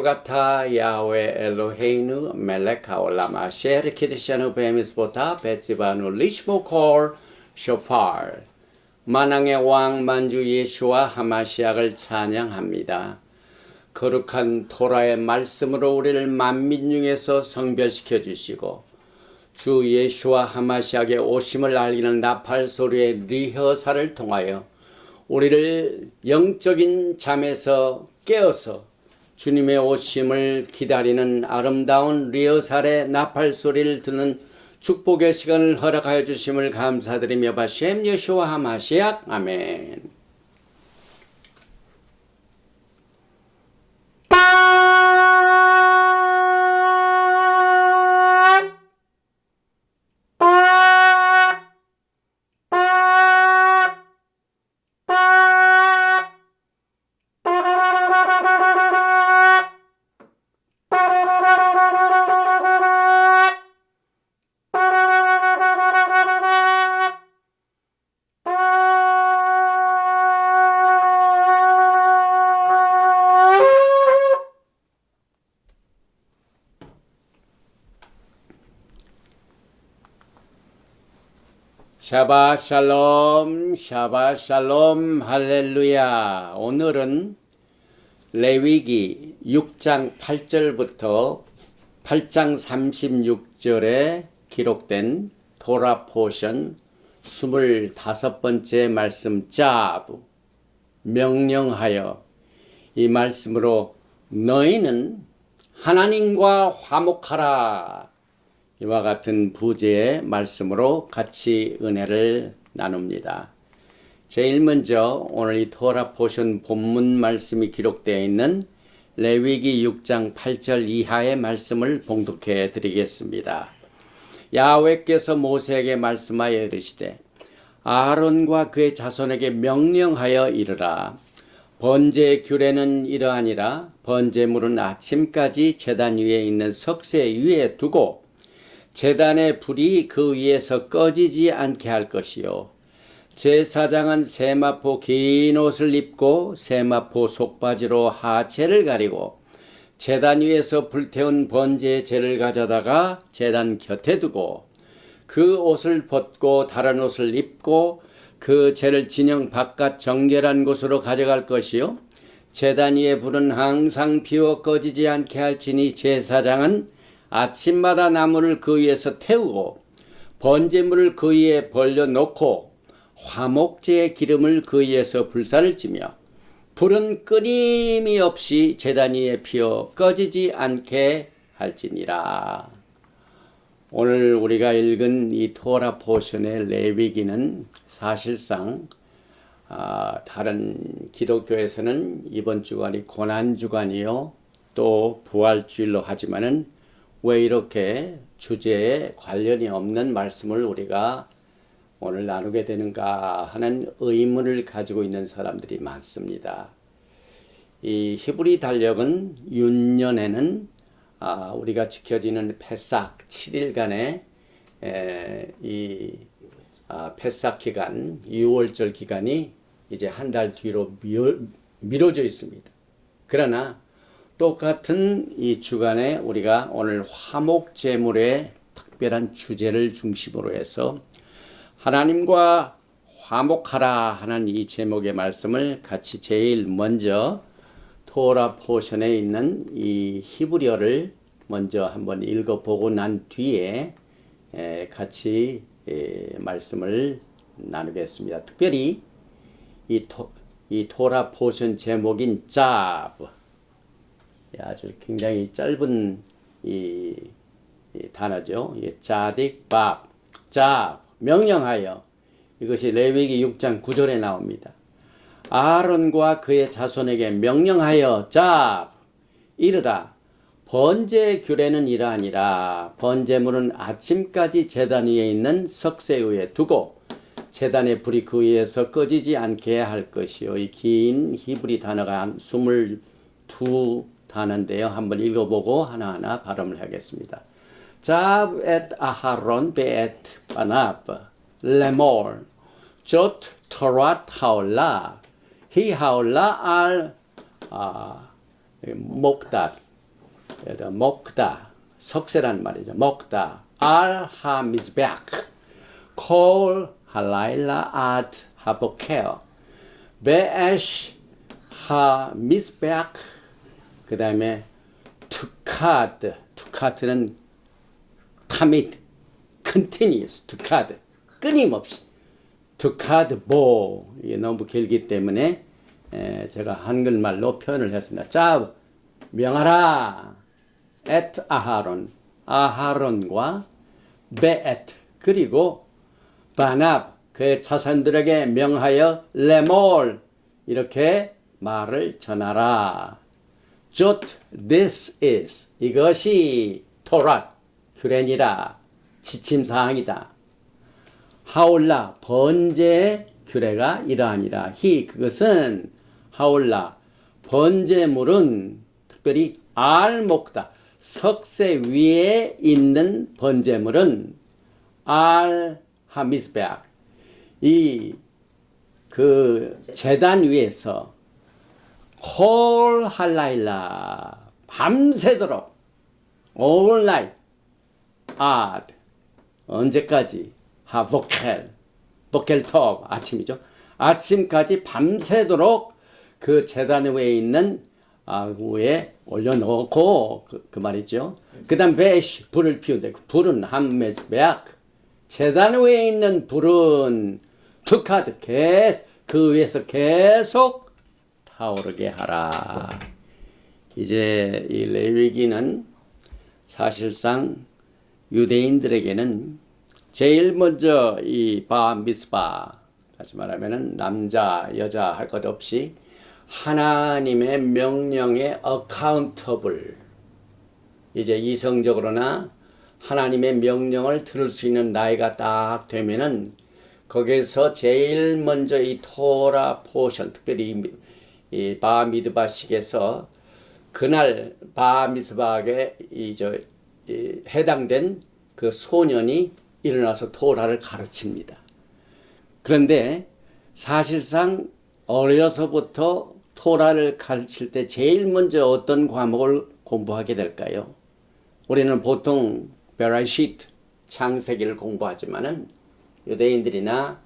바로가타 야훼 엘로헤이누 멜렉 하올람 아셰르 키드샤누 베미스보타 베츠바누 리시보콜 쇼파르. 만왕의 왕 만주 예수와 하마시약을 찬양합니다. 거룩한 토라의 말씀으로 우리를 만민 중에서 성별시켜 주시고 주 예수와 하마시약의 오심을 알리는 나팔 소리의 리허설을 통하여 우리를 영적인 잠에서 깨어서 주님의 오심을 기다리는 아름다운 리허설의 나팔 소리를 듣는 축복의 시간을 허락하여 주심을 감사드리며 바셈 예수와 하마시약 아멘. 샤바 샬롬, 샤바 샬롬, 할렐루야. 오늘은 레위기 6장 8절부터 8장 36절에 기록된 토라 포션 25번째 말씀 짜부 명령하여 이 말씀으로 너희는 하나님과 화목하라. 이와 같은 부제의 말씀으로 같이 은혜를 나눕니다. 제일 먼저 오늘 이 토라 포션 본문 말씀이 기록되어 있는 레위기 6장 8절 이하의 말씀을 봉독해 드리겠습니다. 야훼께서 모세에게 말씀하여 이르시되 아론과 그의 자손에게 명령하여 이르라. 번제의 규례는 이러하니라. 번제물은 아침까지 제단 위에 있는 석쇠 위에 두고 제단의 불이 그 위에서 꺼지지 않게 할 것이요. 제사장은 세마포 긴 옷을 입고 세마포 속바지로 하체를 가리고 제단 위에서 불태운 번제의 재를 가져다가 제단 곁에 두고 그 옷을 벗고 다른 옷을 입고 그 재를 진영 바깥 정결한 곳으로 가져갈 것이요. 제단 위의 불은 항상 피워 꺼지지 않게 할지니 제사장은 아침마다 나무를 그 위에서 태우고 번제물을 그 위에 벌려놓고 화목제의 기름을 그 위에서 불사를 찌며 불은 끊임이 없이 제단 위에 피어 꺼지지 않게 할지니라. 오늘 우리가 읽은 이 토라 포션의 레위기는 사실상 다른 기독교에서는 이번 주간이 고난주간이요 또 부활주일로 하지만은 왜 이렇게 주제에 관련이 없는 말씀을 우리가 오늘 나누게 되는가 하는 의문을 가지고 있는 사람들이 많습니다. 이 히브리 달력은 윤년에는 우리가 지켜지는 페삭 7일간의 이 페삭 기간 6월절 기간이 이제 한 달 뒤로 미뤄져 있습니다. 그러나 똑같은 이 주간에 우리가 오늘 화목제물의 특별한 주제를 중심으로 해서 하나님과 화목하라 하는 이 제목의 말씀을 같이 제일 먼저 토라 포션에 있는 이 히브리어를 먼저 한번 읽어보고 난 뒤에 같이 말씀을 나누겠습니다. 특별히 이 토라 포션 제목인 짜브 아주 굉장히 짧은 이 단어죠. 짜딕 밥, 짜 명령하여 이것이 레위기 6장 9절에 나옵니다. 아론과 그의 자손에게 명령하여 짜 이르라. 번제 규례는 이러하니라. 번제물은 아침까지 제단 위에 있는 석쇠 위에 두고 제단의 불이 그 위에서 꺼지지 않게 할 것이요. 이 긴 히브리 단어가 22 단어인데요. 한번 읽어보고 하나하나 발음을 하겠습니다. 자브 엣 아하론 베엣 바나브 레몰 조 토랏 하올라 히 하올라 알 목닷 먹다, 석쇠란 말이죠. 먹다. 알 하미즈백, 콜 할라일라 아트 하보케어, 베에시 하미즈백, 그 다음에 투카드, 투카드는 타밋, continuous, 투카드, 끊임없이. 투카드 보, 이게 너무 길기 때문에 제가 한글말로 표현을 했습니다. 자, 명하라. et 아하론, 아하론과 베에트, 그리고 바납, 그의 자손들에게 명하여 레몰, 이렇게 말을 전하라. Jot, this is, 이것이 토라, 규례니라, 지침사항이다. 하올라, 번제의 규례가 이러하니라. 그것은 하올라, 번제물은 특별히 알목다, 석쇠 위에 있는 번제물은 알 하미스베악, 그 제단 위에서 홀 할라일라, 밤새도록 all night, ad, 언제까지? 하보켈, 보켈톱, 아침이죠. 아침까지 밤새도록 그 제단 위에 있는 위에 올려놓고 그 말이죠. 그 다음 베시, 불을 피우는데 그 불은 함메즈베악, 제단 위에 있는 불은 투카드, 그 위에서 계속 타오르게 하라. 이제 이 레위기는 사실상 유대인들에게는 제일 먼저 이 바미스바, 다시 말하면은 남자 여자 할 것 없이 하나님의 명령에 accountable, 이제 이성적으로나 하나님의 명령을 들을 수 있는 나이가 딱 되면은 거기서 제일 먼저 이 토라 포션, 특별히 이 바미드바식에서 그날 바미스바에 해당된 그 소년이 일어나서 토라를 가르칩니다. 그런데 사실상 어려서부터 토라를 가르칠 때 제일 먼저 어떤 과목을 공부하게 될까요? 우리는 보통 베라시트, 창세기를 공부하지만은 유대인들이나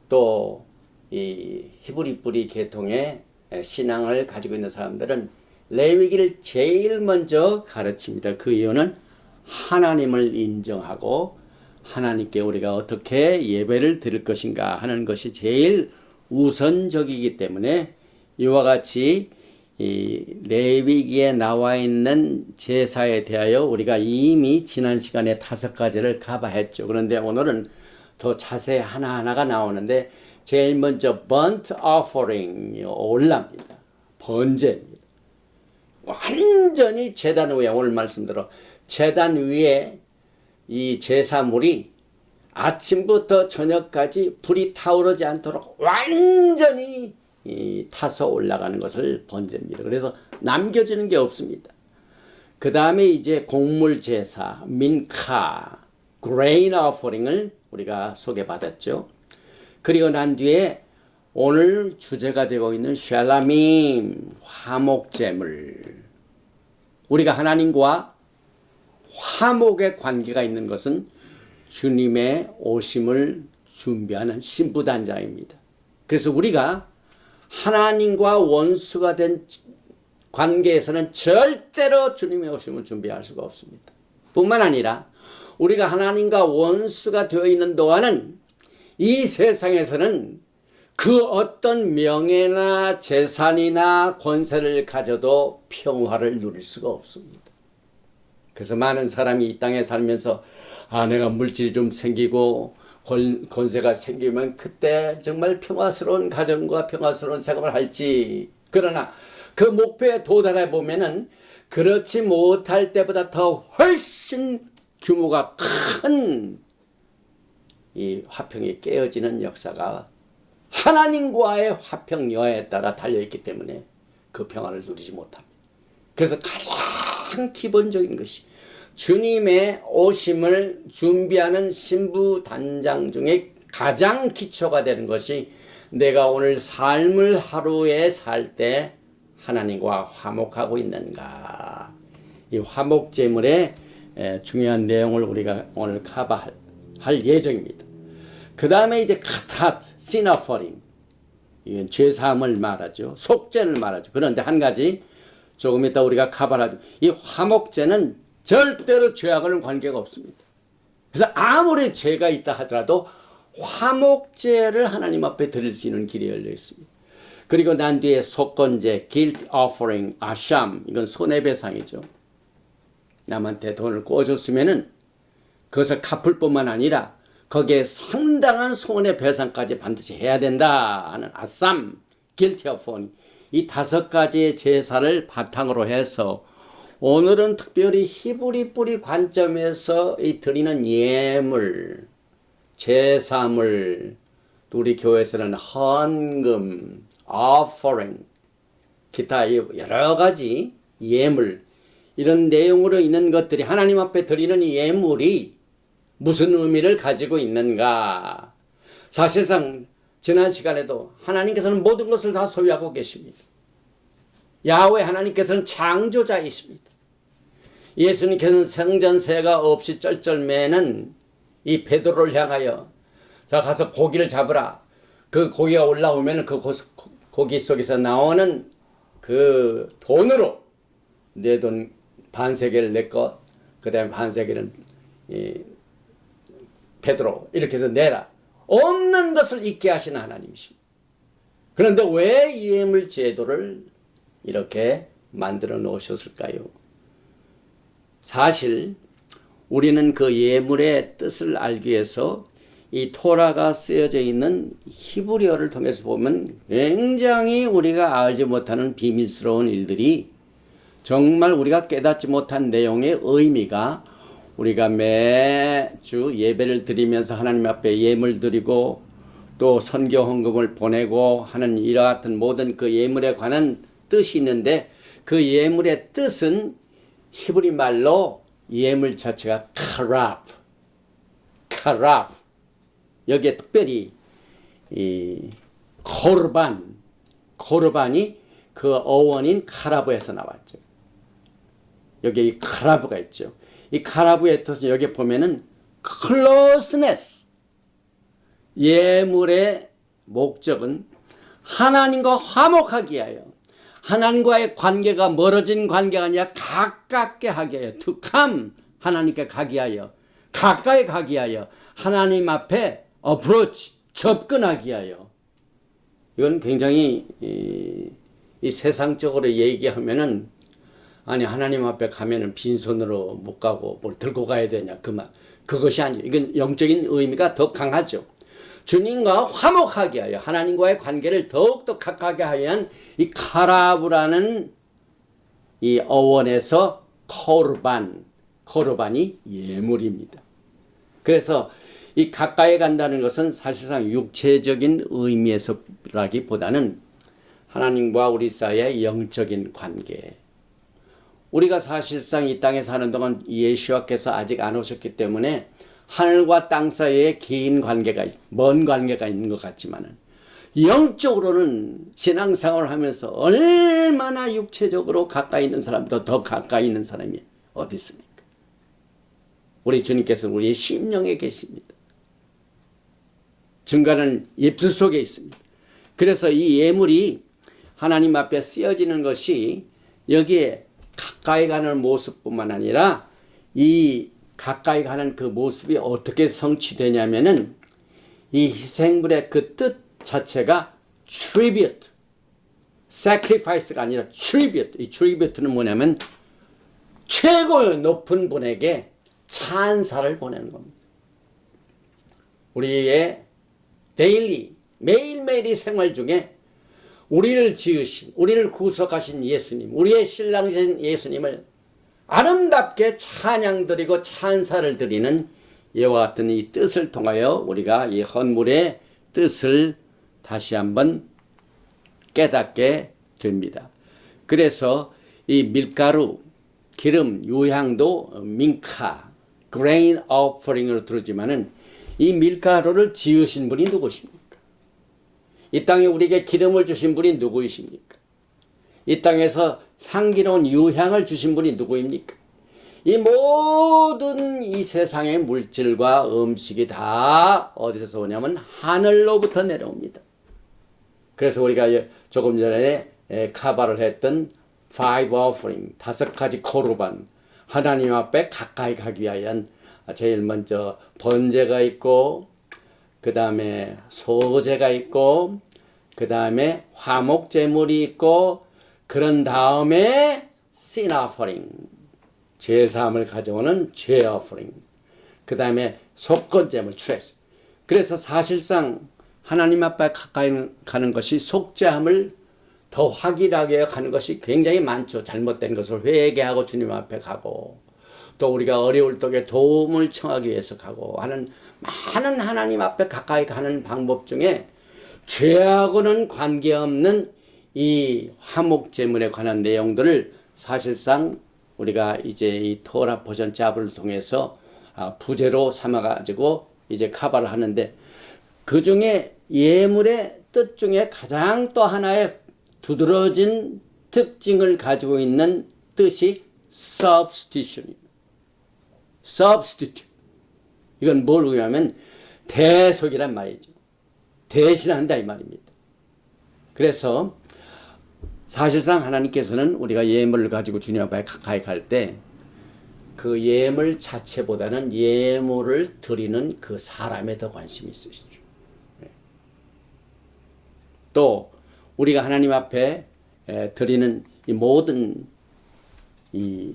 또 이 히브리 뿌리 계통의 신앙을 가지고 있는 사람들은 레위기를 제일 먼저 가르칩니다. 그 이유는 하나님을 인정하고 하나님께 우리가 어떻게 예배를 드릴 것인가 하는 것이 제일 우선적이기 때문에 이와 같이 이 레위기에 나와 있는 제사에 대하여 우리가 이미 지난 시간에 5가지를 가봐했죠. 그런데 오늘은 더 자세히 하나하나가 나오는데 제일 먼저 burnt offering, 올랍니다. 번제입니다. 완전히 제단 위에, 오늘 말씀대로 제단 위에 이 제사물이 아침부터 저녁까지 불이 타오르지 않도록 완전히 타서 올라가는 것을 번제입니다. 그래서 남겨지는 게 없습니다. 그 다음에 이제 곡물 제사, 민카, grain offering을 우리가 소개받았죠. 그리고 난 뒤에 오늘 주제가 되고 있는 샬라밈, 화목제물. 우리가 하나님과 화목의 관계가 있는 것은 주님의 오심을 준비하는 신부단장입니다. 그래서 우리가 하나님과 원수가 된 관계에서는 절대로 주님의 오심을 준비할 수가 없습니다. 뿐만 아니라 우리가 하나님과 원수가 되어 있는 동안은 이 세상에서는 그 어떤 명예나 재산이나 권세를 가져도 평화를 누릴 수가 없습니다. 그래서 많은 사람이 이 땅에 살면서 내가 물질이 좀 생기고 권세가 생기면 그때 정말 평화스러운 가정과 평화스러운 생활을 할지, 그러나 그 목표에 도달해 보면은 그렇지 못할 때보다 더 훨씬 규모가 큰 이 화평이 깨어지는 역사가 하나님과의 화평여에 따라 달려있기 때문에 그 평화를 누리지 못합니다. 그래서 가장 기본적인 것이 주님의 오심을 준비하는 신부 단장 중에 가장 기초가 되는 것이 내가 오늘 삶을 하루에 살 때 하나님과 화목하고 있는가. 이 화목제물의 중요한 내용을 우리가 오늘 커버할 예정입니다. 그 다음에 이제 카타트, 시나퍼링, 이건 죄사함을 말하죠. 속죄를 말하죠. 그런데 한 가지 조금 이따 우리가 커버하죠. 이 화목제는 절대로 죄하고는 관계가 없습니다. 그래서 아무리 죄가 있다 하더라도 화목제를 하나님 앞에 드릴 수 있는 길이 열려 있습니다. 그리고 난 뒤에 속건제, guilt offering, 아샴, 이건 손해배상이죠. 남한테 돈을 꿔줬으면은 그것을 갚을 뿐만 아니라 거기에 상당한 손해배상까지 반드시 해야 된다 하는 아쌈, guilt offering, 이 5가지의 제사를 바탕으로 해서 오늘은 특별히 히브리 뿌리 관점에서 이 드리는 예물, 제사물, 우리 교회에서는 헌금, offering, 기타 여러 가지 예물, 이런 내용으로 있는 것들이 하나님 앞에 드리는 이 예물이 무슨 의미를 가지고 있는가? 사실상 지난 시간에도 하나님께서는 모든 것을 다 소유하고 계십니다. 야훼 하나님께서는 창조자이십니다. 예수님께서는 생전세가 없이 쩔쩔매는 이 베드로를 향하여 자 가서 고기를 잡으라. 그 고기가 올라오면 그 고기 속에서 나오는 그 돈으로 내 돈 반세계를 내 것, 그 다음에 반세계는 베드로 이렇게 해서 내라. 없는 것을 잊게 하시는 하나님이십니다. 그런데 왜 예물 제도를 이렇게 만들어 놓으셨을까요? 사실 우리는 그 예물의 뜻을 알기 위해서 이 토라가 쓰여져 있는 히브리어를 통해서 보면 굉장히 우리가 알지 못하는 비밀스러운 일들이 정말 우리가 깨닫지 못한 내용의 의미가 우리가 매주 예배를 드리면서 하나님 앞에 예물 드리고 또 선교 헌금을 보내고 하는 이와 같은 모든 그 예물에 관한 뜻이 있는데 그 예물의 뜻은 히브리 말로 예물 자체가 카랍. 여기에 특별히 이 코르반이 그 어원인 카라브에서 나왔죠. 여기 이 카라브가 있죠. 이 카라브의 뜻은 여기 보면은 closeness. 예물의 목적은 하나님과 화목하게 하여 하나님과의 관계가 멀어진 관계가 아니라 가깝게 하게 하여 to come 하나님께 가게 하여 가까이 가게 하여 하나님 앞에 approach 접근하게 하여 이건 굉장히 이 세상적으로 얘기하면은 아니 하나님 앞에 가면은 빈손으로 못 가고 뭘 들고 가야 되냐 그것이 아니에요. 이건 영적인 의미가 더 강하죠. 주님과 화목하게 하여 하나님과의 관계를 더욱더 가깝게 하여 이 카라브라는 이 어원에서 코르반이 예물입니다. 그래서 이 가까이 간다는 것은 사실상 육체적인 의미에서라기보다는 하나님과 우리 사이의 영적인 관계. 우리가 사실상 이 땅에 사는 동안 예수와께서 아직 안 오셨기 때문에 하늘과 땅 사이에 긴 관계가, 먼 관계가 있는 것 같지만은 영적으로는 신앙생활을 하면서 얼마나 육체적으로 가까이 있는 사람보다 더 가까이 있는 사람이 어디 있습니까? 우리 주님께서는 우리의 심령에 계십니다. 증거는 입술 속에 있습니다. 그래서 이 예물이 하나님 앞에 쓰여지는 것이 여기에 가까이 가는 모습뿐만 아니라 이 가까이 가는 그 모습이 어떻게 성취되냐면은 이 희생물의 그 뜻 자체가 tribute, sacrifice가 아니라 tribute. 이 tribute는 뭐냐면 최고의 높은 분에게 찬사를 보내는 겁니다. 우리의 데일리, 매일매일의 생활 중에 우리를 지으신, 우리를 구속하신 예수님, 우리의 신랑이신 예수님을 아름답게 찬양드리고 찬사를 드리는 이와 같은 이 뜻을 통하여 우리가 이 헌물의 뜻을 다시 한번 깨닫게 됩니다. 그래서 이 밀가루, 기름, 유향도 민카, grain offering으로 들었지만은 이 밀가루를 지으신 분이 누구십니까? 이 땅에 우리에게 기름을 주신 분이 누구이십니까? 이 땅에서 향기로운 유향을 주신 분이 누구입니까? 이 모든 이 세상의 물질과 음식이 다 어디서 오냐면 하늘로부터 내려옵니다. 그래서 우리가 조금 전에 카바를 했던 five offering, 5가지 코르반, 하나님 앞에 가까이 가기 위한 제일 먼저 번제가 있고, 그 다음에 소제가 있고, 그 다음에 화목제물이 있고, 그런 다음에 sin offering, 죄사함을 가져오는 죄 offering, 그 다음에 속건제물, 트레스. 그래서 사실상 하나님 앞에 가까이 가는 것이 속죄함을 더 확실하게 가는 것이 굉장히 많죠. 잘못된 것을 회개하고 주님 앞에 가고, 또 우리가 어려울 때에 도움을 청하기 위해서 가고 하는 많은 하나님 앞에 가까이 가는 방법 중에 죄하고는 관계없는 이 화목제물에 관한 내용들을 사실상 우리가 이제 이 토라 버전 잡을 통해서 부제로 삼아가지고 이제 카바를 하는데, 그 중에 예물의 뜻 중에 가장 또 하나의 두드러진 특징을 가지고 있는 뜻이 substitution입니다. substitute. 이건 뭘 의미하면 대속이란 말이죠. 대신한다 이 말입니다. 그래서 사실상 하나님께서는 우리가 예물을 가지고 주님 앞에 가까이 갈 때 그 예물 자체보다는 예물을 드리는 그 사람에 더 관심이 있으시죠. 또 우리가 하나님 앞에 드리는 이 모든 이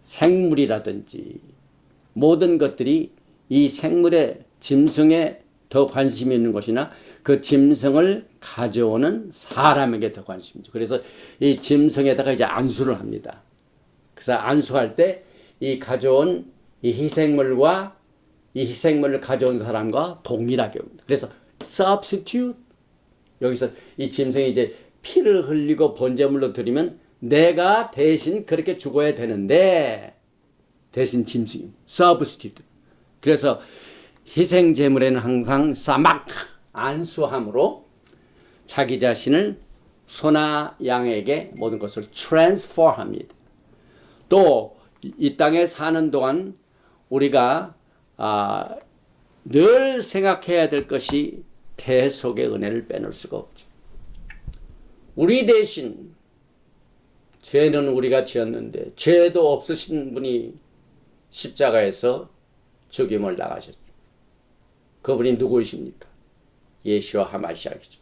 생물이라든지 모든 것들이 이 생물의 짐승에 더 관심이 있는 것이나 그 짐승을 가져오는 사람에게 더 관심이죠. 그래서 이 짐승에다가 이제 안수를 합니다. 그래서 안수할 때 이 가져온 이 희생물과 이 희생물을 가져온 사람과 동일하게 옵니다. 그래서 substitute, 여기서 이 짐승이 이제 피를 흘리고 번제물로 드리면 내가 대신 그렇게 죽어야 되는데 대신 짐승이 substitute. 그래서 희생 제물에는 항상 사막 안수함으로 자기 자신을 소나 양에게 모든 것을 transfer합니다. 또 이 땅에 사는 동안 우리가 늘 생각해야 될 것이 대속의 은혜를 빼놓을 수가 없죠. 우리 대신 죄는 우리가 지었는데 죄도 없으신 분이 십자가에서 죽임을 당하셨죠. 그분이 누구이십니까? 예수와 하마시아이죠.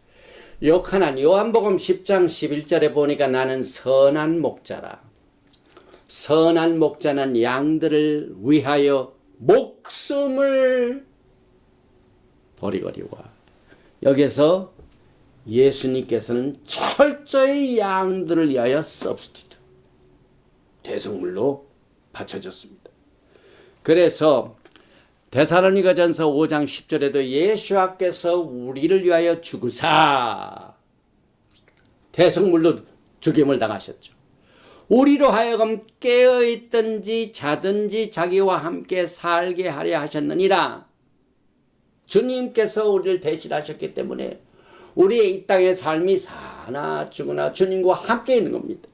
요한복음 10장 11절에 보니까 나는 선한 목자라. 선한 목자는 양들을 위하여 목숨을 버리거리와. 여기서 예수님께서는 철저히 양들을 위하여 substitute, 대속물로 바쳐졌습니다. 그래서 데살로니가전서 5장 10절에도 예수께서 우리를 위하여 죽으사 대속물로 죽임을 당하셨죠. 우리로 하여금 깨어있든지 자든지 자기와 함께 살게 하려 하셨느니라. 주님께서 우리를 대신하셨기 때문에 우리의 이 땅의 삶이 사나 죽으나 주님과 함께 있는 겁니다.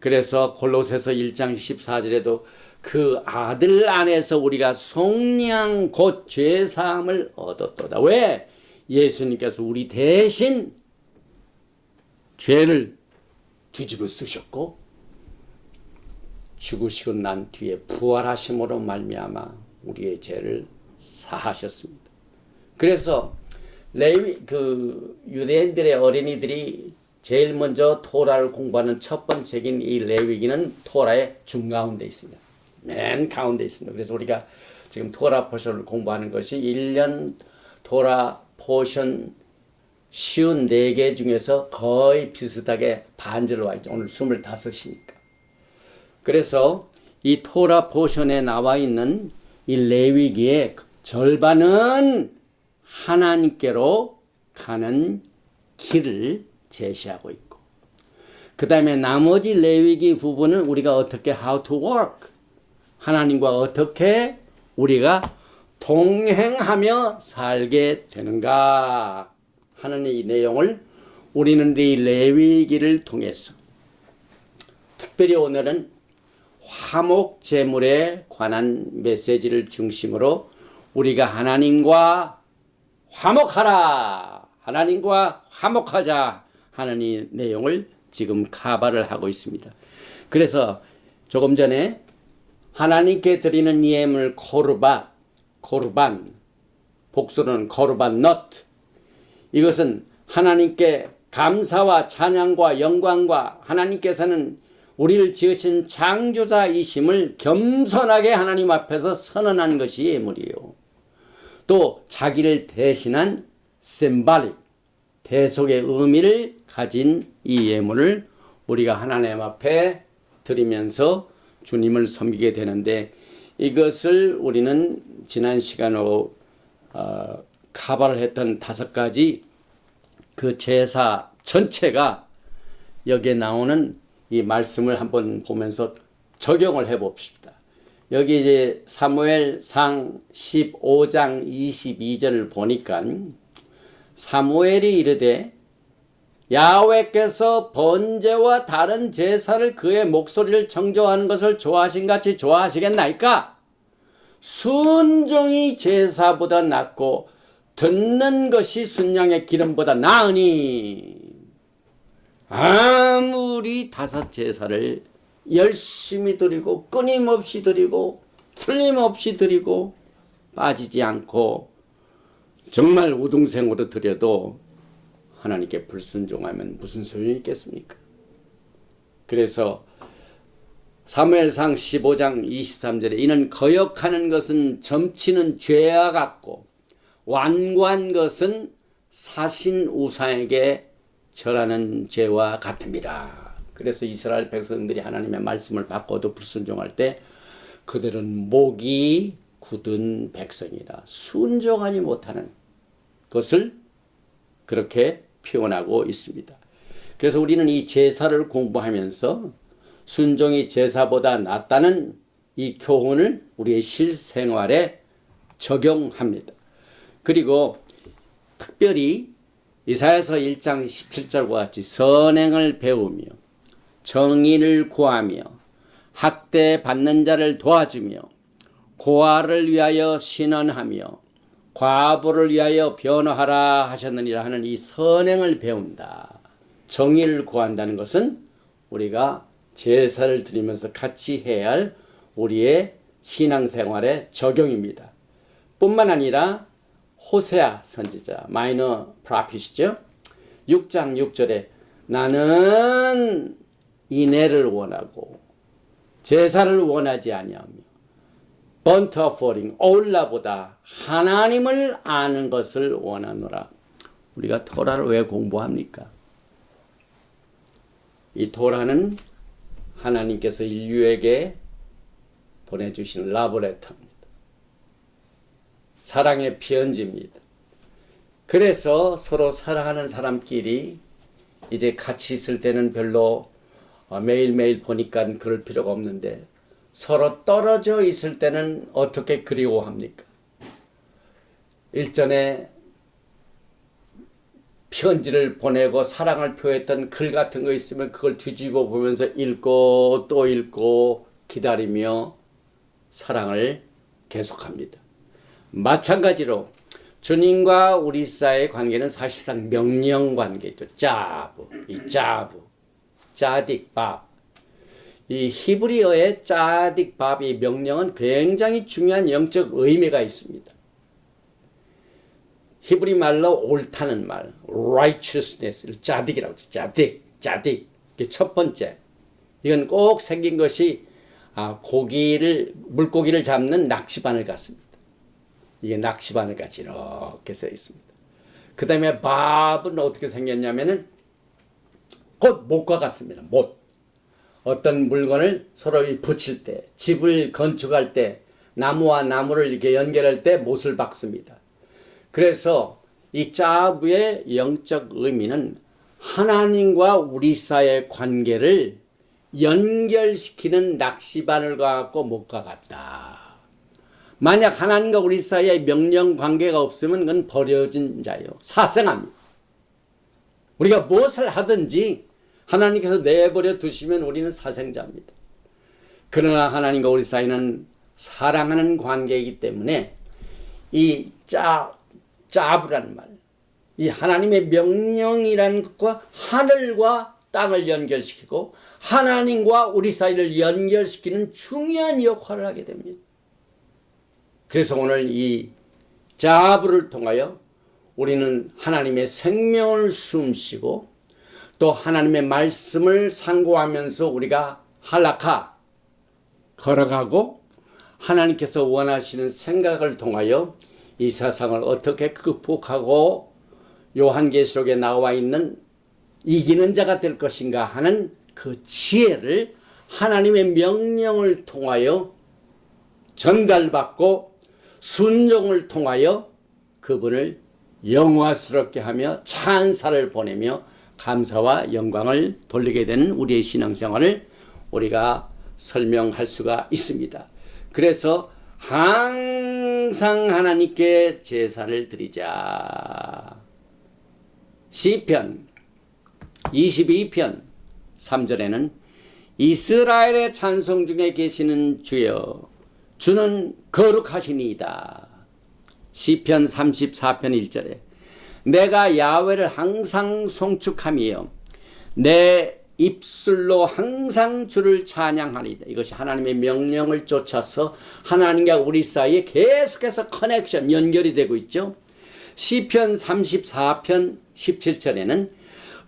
그래서 골로새서 1장 14절에도 그 아들 안에서 우리가 속량 곧 죄사함을 얻었도다. 왜? 예수님께서 우리 대신 죄를 뒤집어 쓰셨고 죽으시고 난 뒤에 부활하심으로 말미암아 우리의 죄를 사하셨습니다. 그래서 유대인들의 어린이들이 제일 먼저 토라를 공부하는 첫 번째인 이 레위기는 토라의 중가운데 있습니다. 맨 가운데 있습니다. 그래서 우리가 지금 토라 포션을 공부하는 것이 1년 토라 포션 쉬운 4개 중에서 거의 비슷하게 반절로 와 있죠. 오늘 25이니까. 그래서 이 토라 포션에 나와 있는 이 레위기의 절반은 하나님께로 가는 길을 제시하고 있고, 그 다음에 나머지 레위기 부분은 우리가 어떻게 how to work, 하나님과 어떻게 우리가 동행하며 살게 되는가 하는 이 내용을 우리는 이 레위기를 통해서, 특별히 오늘은 화목 제물에 관한 메시지를 중심으로 우리가 하나님과 화목하라, 하나님과 화목하자 하는 이 내용을 지금 카바를 하고 있습니다. 그래서 조금 전에 하나님께 드리는 예물 코르반, 복수는 코르반 넛, 이것은 하나님께 감사와 찬양과 영광과 하나님께서는 우리를 지으신 창조자이심을 겸손하게 하나님 앞에서 선언한 것이 예물이에요. 또 자기를 대신한 심발릭, 대속의 의미를 가진 이 예물을 우리가 하나님 앞에 드리면서 주님을 섬기게 되는데, 이것을 우리는 지난 시간으로 카바를 했던 5가지 그 제사 전체가 여기에 나오는 이 말씀을 한번 보면서 적용을 해 봅시다. 여기 이제 사무엘상 15장 22절을 보니까 사무엘이 이르되 야훼께서 번제와 다른 제사를 그의 목소리를 청조하는 것을 좋아하신 같이 좋아하시겠나이까? 순종이 제사보다 낫고 듣는 것이 순양의 기름보다 나으니. 아무리 5 제사를 열심히 드리고 끊임없이 드리고 틀림없이 드리고 빠지지 않고 정말 우등생으로 드려도 하나님께 불순종하면 무슨 소용이 있겠습니까? 그래서 사무엘상 15장 23절에 이는 거역하는 것은 점치는 죄와 같고 완고한 것은 사신 우상에게 절하는 죄와 같습니다. 그래서 이스라엘 백성들이 하나님의 말씀을 받고도 불순종할 때 그들은 목이 굳은 백성이라 순종하지 못하는 것을 그렇게 표현하고 있습니다. 그래서 우리는 이 제사를 공부하면서 순종이 제사보다 낫다는 이 교훈을 우리의 실생활에 적용합니다. 그리고 특별히 이사야서 1장 17절과 같이 선행을 배우며 정의를 구하며 학대받는 자를 도와주며 고아를 위하여 신원하며 과부를 위하여 변호하라 하셨느니라 하는 이 선행을 배운다. 정의를 구한다는 것은 우리가 제사를 드리면서 같이 해야 할 우리의 신앙생활의 적용입니다. 뿐만 아니라 호세아 선지자, 마이너 프로핏이죠. 6장 6절에 나는 인애를 원하고 제사를 원하지 아니하며 번트 오퍼링 올라보다 하나님을 아는 것을 원하노라. 우리가 토라를 왜 공부합니까? 이 토라는 하나님께서 인류에게 보내주신 라브레터입니다. 사랑의 편지입니다. 그래서 서로 사랑하는 사람끼리 이제 같이 있을 때는 별로 매일매일 보니까 그럴 필요가 없는데 서로 떨어져 있을 때는 어떻게 그리워합니까? 일전에 편지를 보내고 사랑을 표했던 글 같은 거 있으면 그걸 뒤집어 보면서 읽고 또 읽고 기다리며 사랑을 계속합니다. 마찬가지로 주님과 우리 사이의 관계는 사실상 명령 관계죠. 짜딕밥. 이 히브리어의 짜딕밥, 이 명령은 굉장히 중요한 영적 의미가 있습니다. 히브리 말로 옳다는 말, righteousness, 짜딕이라고 하죠. 짜딕. 이게 첫 번째. 이건 꼭 생긴 것이 물고기를 잡는 낚시바늘 같습니다. 이게 낚시바늘 같이 이렇게 써 있습니다. 그 다음에 밥은 어떻게 생겼냐면은 곧 못과 같습니다. 못. 어떤 물건을 서로 붙일 때, 집을 건축할 때, 나무와 나무를 이렇게 연결할 때 못을 박습니다. 그래서 이 짜부의 영적 의미는 하나님과 우리 사이의 관계를 연결시키는 낚시바늘과 같고 못과 같다. 만약 하나님과 우리 사이에 명령 관계가 없으면 그건 버려진 자요. 사생합니다. 우리가 무엇을 하든지 하나님께서 내버려 두시면 우리는 사생자입니다. 그러나 하나님과 우리 사이는 사랑하는 관계이기 때문에 이 짜브라는 말, 이 하나님의 명령이라는 것과 하늘과 땅을 연결시키고 하나님과 우리 사이를 연결시키는 중요한 역할을 하게 됩니다. 그래서 오늘 이 짜브를 통하여 우리는 하나님의 생명을 숨쉬고 또 하나님의 말씀을 상고하면서 우리가 할라카 걸어가고 하나님께서 원하시는 생각을 통하여 이 세상을 어떻게 극복하고 요한계시록에 나와 있는 이기는 자가 될 것인가 하는 그 지혜를 하나님의 명령을 통하여 전달받고 순종을 통하여 그분을 영화스럽게 하며 찬사를 보내며 감사와 영광을 돌리게 되는 우리의 신앙생활을 우리가 설명할 수가 있습니다. 그래서 항상 하나님께 제사를 드리자. 시편 22편 3절에는 이스라엘의 찬송 중에 계시는 주여 주는 거룩하시니이다. 시편 34편 1절에 내가 야훼를 항상 송축하며 내 입술로 항상 주를 찬양하리이다. 이것이 하나님의 명령을 쫓아서 하나님과 우리 사이에 계속해서 커넥션, 연결이 되고 있죠. 시편 34편 17절에는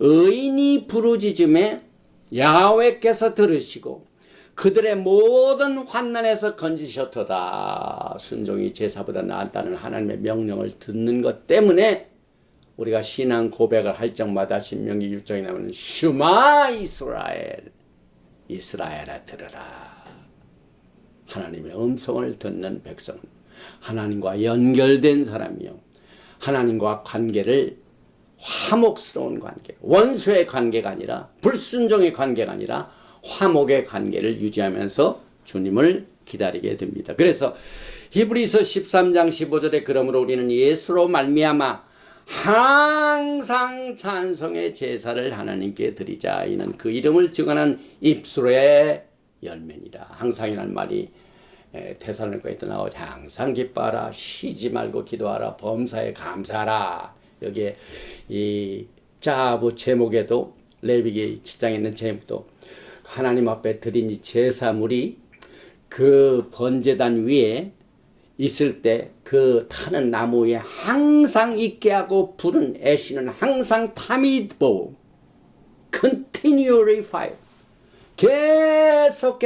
의인이 부르짖음에 야훼께서 들으시고 그들의 모든 환난에서 건지셨도다. 순종이 제사보다 낫다는 하나님의 명령을 듣는 것 때문에 우리가 신앙 고백을 할 적마다 신명기 6장에 나오는 슈마 이스라엘, 이스라엘아 들으라. 하나님의 음성을 듣는 백성은 하나님과 연결된 사람이요 하나님과 관계를 화목스러운 관계, 원수의 관계가 아니라 불순종의 관계가 아니라 화목의 관계를 유지하면서 주님을 기다리게 됩니다. 그래서 히브리서 13장 15절에 그러므로 우리는 예수로 말미암아 항상 찬송의 제사를 하나님께 드리자. 이는 그 이름을 증언한 입술의 열매니라. 항상이라는 말이 데살로니가에 나오죠. 항상 기뻐하라, 쉬지 말고 기도하라, 범사에 감사하라. 여기에 이 자부 제목에도 레위기 7장에 있는 제목도 하나님 앞에 드린 이 제사물이 그 번제단 위에 있을 때 그 타는 나무 위에 항상 있게 하고 불은 애쉬는 항상 타미드보 continually fire 계속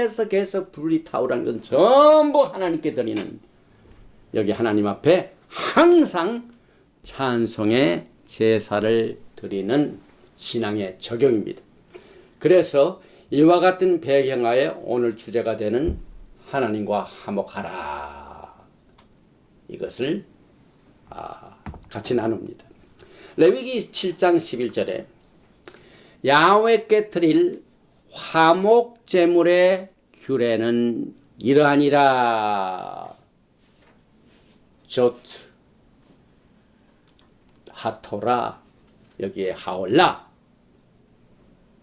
불이 타오라는 건 전부 하나님께 드리는 여기 하나님 앞에 항상 찬송의 제사를 드리는 신앙의 적용입니다. 그래서 이와 같은 배경하에 오늘 주제가 되는 하나님과 화목하라. 이것을 같이 나눕니다. 레위기 7장 11절에 야훼께 드릴 화목 제물의 규례는 이러하니라. 조트 하토라 여기에 하올라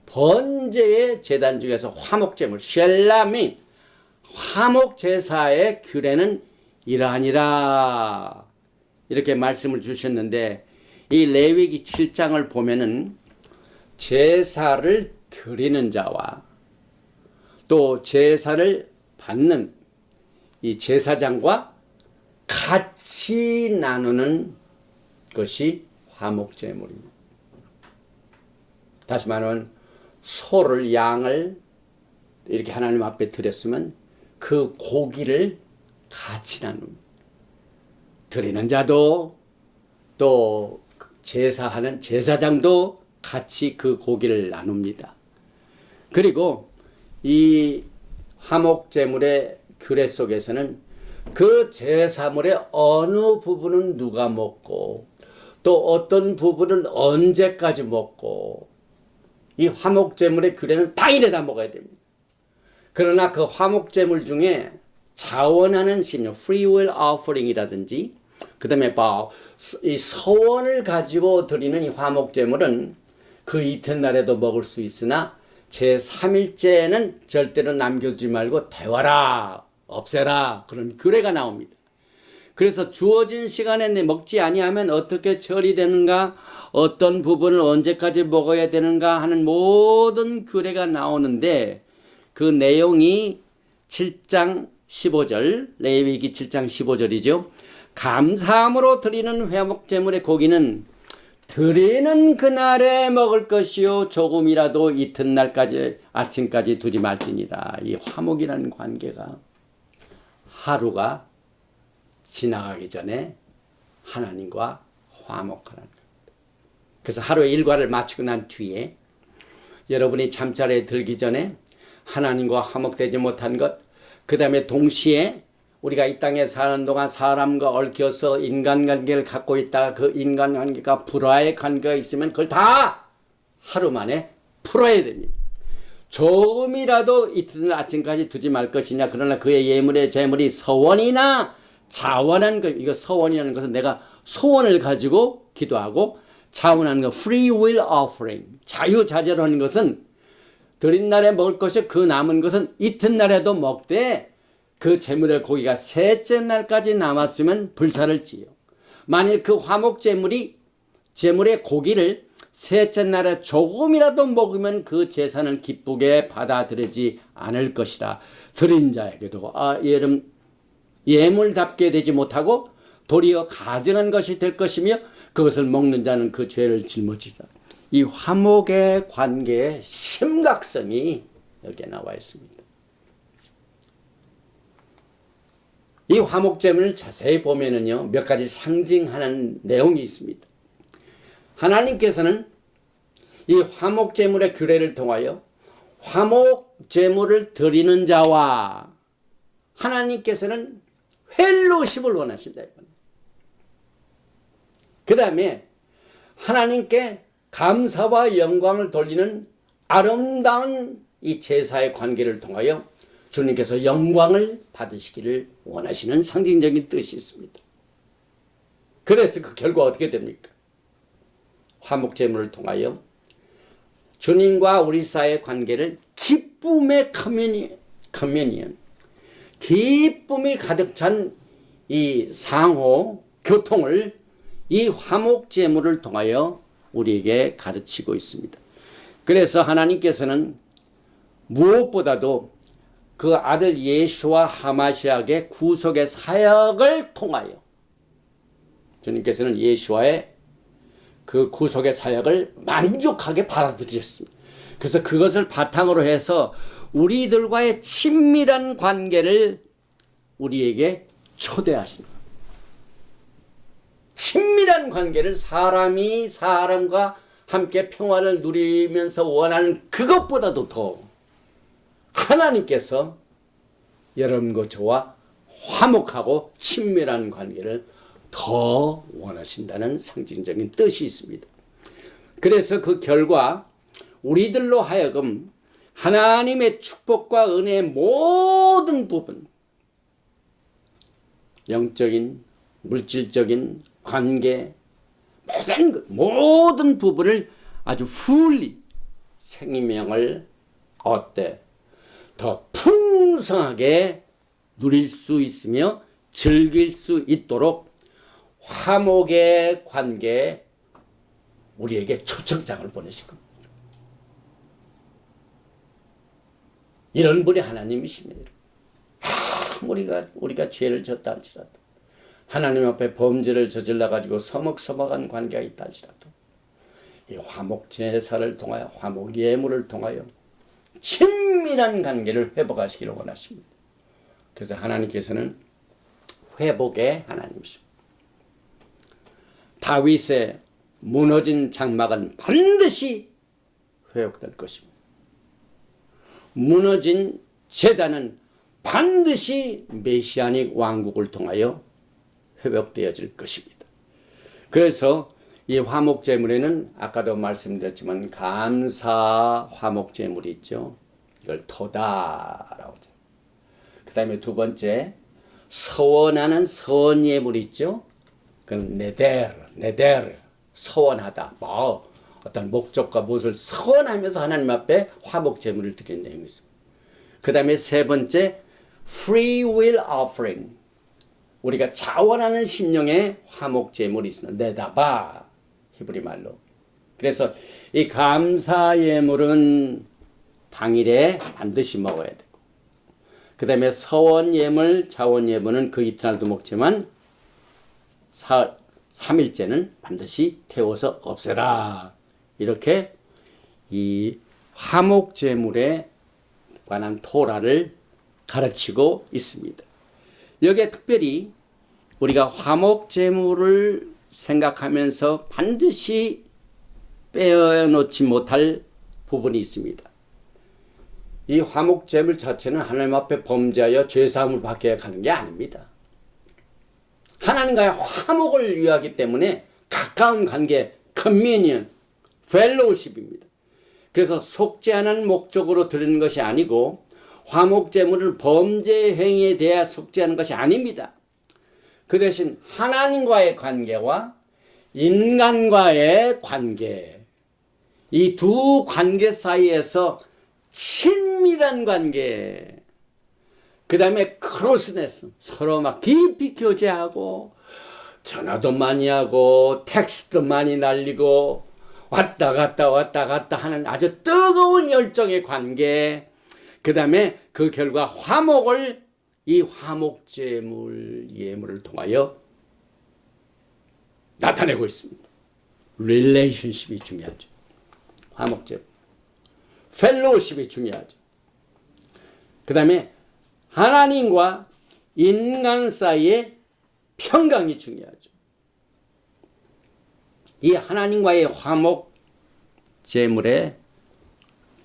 번제의 제단 중에서 화목 제물 쉘라민 화목 제사의 규례는 이러하니라 이렇게 말씀을 주셨는데 이 레위기 7장을 보면은 제사를 드리는 자와 또 제사를 받는 이 제사장과 같이 나누는 것이 화목제물입니다. 다시 말하면 소를 양을 이렇게 하나님 앞에 드렸으면 그 고기를 같이 나눕니다. 드리는 자도 또 제사하는 제사장도 같이 그 고기를 나눕니다. 그리고 이 화목제물의 규례 속에서는 그 제사물의 어느 부분은 누가 먹고 또 어떤 부분은 언제까지 먹고 이 화목제물의 규례는 당일에 다 먹어야 됩니다. 그러나 그 화목제물 중에 자원하는 신용, free will offering이라든지 그 다음에 이 서원을 가지고 드리는 이 화목제물은 그 이튿날에도 먹을 수 있으나 제3일째는 절대로 남겨두지 말고 태워라, 없애라, 그런 규례가 나옵니다. 그래서 주어진 시간에 먹지 아니하면 어떻게 처리되는가, 어떤 부분을 언제까지 먹어야 되는가 하는 모든 규례가 나오는데, 그 내용이 7장 15절, 레위기 7장 15절이죠. 감사함으로 드리는 회목제물의 고기는 드리는 그날에 먹을 것이요 조금이라도 이튿날까지 아침까지 두지 말지니라. 이 화목이라는 관계가 하루가 지나가기 전에 하나님과 화목하라는 겁니다. 그래서 하루의 일과를 마치고 난 뒤에 여러분이 잠자리에 들기 전에 하나님과 화목되지 못한 것, 그 다음에 동시에 우리가 이 땅에 사는 동안 사람과 얽혀서 인간관계를 갖고 있다가 그 인간관계가 불화의 관계가 있으면 그걸 다 하루 만에 풀어야 됩니다. 조금이라도 이튿날 아침까지 두지 말 것이냐. 그러나 그의 예물의 재물이 서원이나 자원한 것, 이거 서원이라는 것은 내가 소원을 가지고 기도하고, 자원하는 것, free will offering, 자유자재로 하는 것은 드린 날에 먹을 것이 그 남은 것은 이튿날에도 먹되 그 제물의 고기가 셋째 날까지 남았으면 불사를 지요. 만일 그 화목 제물의 고기를 셋째 날에 조금이라도 먹으면 그 제사는 기쁘게 받아들이지 않을 것이라. 드린 자에게도 예물답게 되지 못하고 도리어 가증한 것이 될 것이며 그것을 먹는 자는 그 죄를 짊어지리라. 이 화목의 관계의 심각성이 여기에 나와 있습니다. 이 화목제물을 자세히 보면은요, 몇 가지 상징하는 내용이 있습니다. 하나님께서는 이 화목제물의 규례를 통하여 화목제물을 드리는 자와 하나님께서는 펠로십을 원하신다. 그 다음에 하나님께 감사와 영광을 돌리는 아름다운 이 제사의 관계를 통하여 주님께서 영광을 받으시기를 원하시는 상징적인 뜻이 있습니다. 그래서 그 결과 어떻게 됩니까? 화목제물을 통하여 주님과 우리 사이의 관계를 기쁨의 커뮤니언, 기쁨이 가득 찬 이 상호 교통을 이 화목제물을 통하여 우리에게 가르치고 있습니다. 그래서 하나님께서는 무엇보다도 그 아들 예수와 하마시아의 구속의 사역을 통하여 주님께서는 예수와의 그 구속의 사역을 만족하게 받아들이셨습니다. 그래서 그것을 바탕으로 해서 우리들과의 친밀한 관계를 우리에게 초대하십니다. 친밀한 관계를 사람이 사람과 함께 평화를 누리면서 원하는 그것보다도 더 하나님께서 여러분과 저와 화목하고 친밀한 관계를 더 원하신다는 상징적인 뜻이 있습니다. 그래서 그 결과 우리들로 하여금 하나님의 축복과 은혜의 모든 부분, 영적인, 물질적인 관계, 모든 부분을 아주 fully 생명을 더 풍성하게 누릴 수 있으며 즐길 수 있도록 화목의 관계에 우리에게 초청장을 보내실 겁니다. 이런 분이 하나님이십니다. 우리가 죄를 졌다 할지라도, 하나님 앞에 범죄를 저질러 가지고 서먹서먹한 관계가 있다 할지라도 이 화목 제사를 통하여, 화목 예물을 통하여 친밀한 관계를 회복하시기를 원하십니다. 그래서 하나님께서는 회복의 하나님이십니다. 다윗의 무너진 장막은 반드시 회복될 것입니다. 무너진 제단은 반드시 메시아닉 왕국을 통하여 회복되어질 것입니다. 그래서 이 화목제물에는 아까도 말씀드렸지만 감사 화목제물이 있죠. 이걸 토다라고 하죠. 그 다음에 두 번째 서원하는 서원예물이 있죠. 그건 네데르, 서원하다. 어떤 목적과 무엇을 선하면서 하나님 앞에 화목 제물을 드리는 내용이 있습니다. 그 다음에 세 번째 free will offering. 우리가 자원하는 심령의 화목 제물이 있습니다. 내다바 히브리 말로. 그래서 이 감사 예물은 당일에 반드시 먹어야 되고, 그 다음에 서원 예물, 자원 예물은 그 이튿날도 먹지만 3일째는 반드시 태워서 없애라. 이렇게 이 화목 제물에 관한 토라를 가르치고 있습니다. 여기에 특별히 우리가 화목 제물을 생각하면서 반드시 빼어놓지 못할 부분이 있습니다. 이 화목 제물 자체는 하나님 앞에 범죄하여 죄사함을 받게 가는 게 아닙니다. 하나님과의 화목을 위하기 때문에 가까운 관계, communion, fellowship입니다. 그래서 속죄하는 목적으로 드리는 것이 아니고 화목 제물을 범죄 행위에 대해 속죄하는 것이 아닙니다. 그 대신 하나님과의 관계와 인간과의 관계, 이 두 관계 사이에서 친밀한 관계, 그 다음에 크로스네스, 서로 막 깊이 교제하고 전화도 많이 하고 텍스트도 많이 날리고 왔다 갔다 하는 아주 뜨거운 열정의 관계, 그 다음에 그 결과 화목을 이 화목제물 예물을 통하여 나타내고 있습니다. 릴레이션십이 중요하죠. 화목제물. 펠로우십이 중요하죠. 그 다음에 하나님과 인간 사이의 평강이 중요하죠. 이 하나님과의 화목 제물의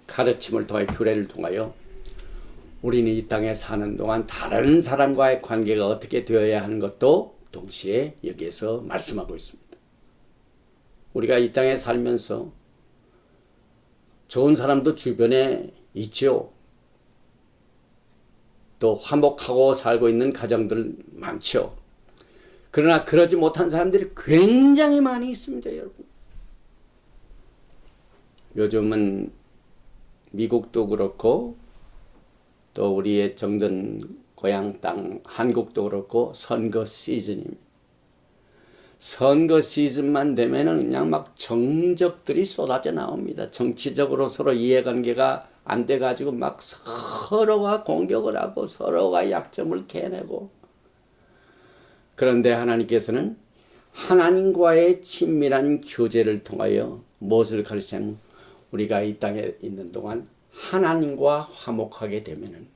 가르침을 통해 규례를 통하여 우리는 이 땅에 사는 동안 다른 사람과의 관계가 어떻게 되어야 하는 것도 동시에 여기에서 말씀하고 있습니다. 우리가 이 땅에 살면서 좋은 사람도 주변에 있죠. 또 화목하고 살고 있는 가정들 많죠. 그러나 그러지 못한 사람들이 굉장히 많이 있습니다, 여러분. 요즘은 미국도 그렇고 또 우리의 정든 고향 땅 한국도 그렇고 선거 시즌입니다. 선거 시즌만 되면은 그냥 막 정적들이 쏟아져 나옵니다. 정치적으로 서로 이해관계가 안 돼가지고 막 서로가 공격을 하고 서로가 약점을 캐내고. 그런데 하나님께서는 하나님과의 친밀한 교제를 통하여 무엇을 가르치냐면 우리가 이 땅에 있는 동안 하나님과 화목하게 되면은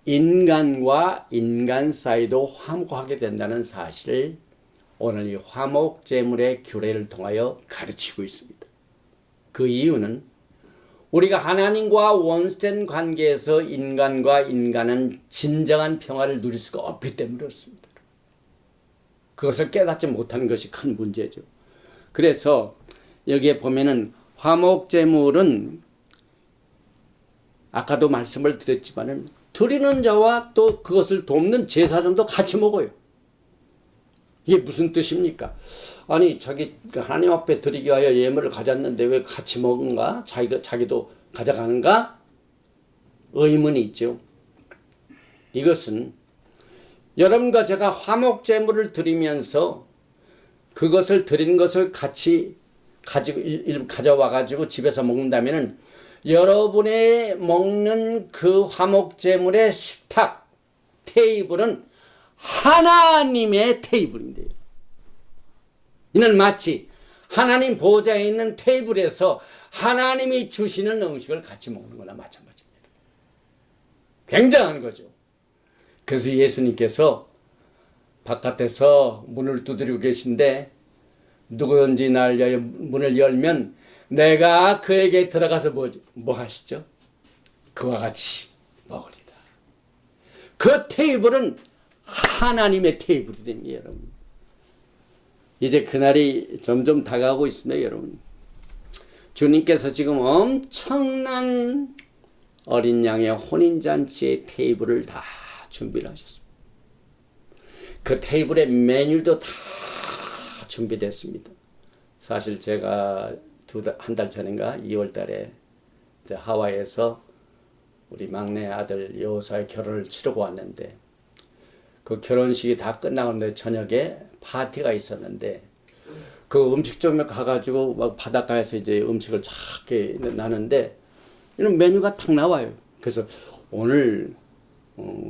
인간과 인간 사이도 화목하게 된다는 사실을 오늘 이 화목 제물의 규례를 통하여 가르치고 있습니다. 그 이유는 우리가 하나님과 원수된 관계에서 인간과 인간은 진정한 평화를 누릴 수가 없기 때문에 그렇습니다. 그것을 깨닫지 못하는 것이 큰 문제죠. 그래서 여기에 보면은 화목 제물은 아까도 말씀을 드렸지만은 드리는 자와 또 그것을 돕는 제사장도 같이 먹어요. 이게 무슨 뜻입니까? 아니 자기 하나님 앞에 드리기 위하여 예물을 가졌는데 왜 같이 먹은가? 자기도 가져가는가? 의문이 있죠. 이것은 여러분과 제가 화목 제물을 드리면서 그것을 드리는 것을 같이 가져와 가지고 집에서 먹는다면은 여러분의 먹는 그 화목 제물의 식탁 테이블은 하나님의 테이블인데요. 이는 마치 하나님 보좌에 있는 테이블에서 하나님이 주시는 음식을 같이 먹는 거나 마찬가지입니다. 굉장한 거죠. 그래서 예수님께서 바깥에서 문을 두드리고 계신데 누구든지 날 위하여 문을 열면 내가 그에게 들어가서 뭐 하시죠? 그와 같이 먹으리라. 그 테이블은 하나님의 테이블이 됩니다, 여러분. 이제 그날이 점점 다가오고 있습니다, 여러분. 주님께서 지금 엄청난 어린 양의 혼인잔치의 테이블을 다 준비를 하셨습니다. 그 테이블의 메뉴도 다 준비됐습니다. 사실 제가 한 달 전인가 2월 달에 이제 하와이에서 우리 막내 아들 여호사의 결혼을 치르고 왔는데 그 결혼식이 다 끝나는데 저녁에 파티가 있었는데 그 음식점에 가가지고 막 바닷가에서 이제 음식을 쫙 나는데 이런 메뉴가 탁 나와요. 그래서 오늘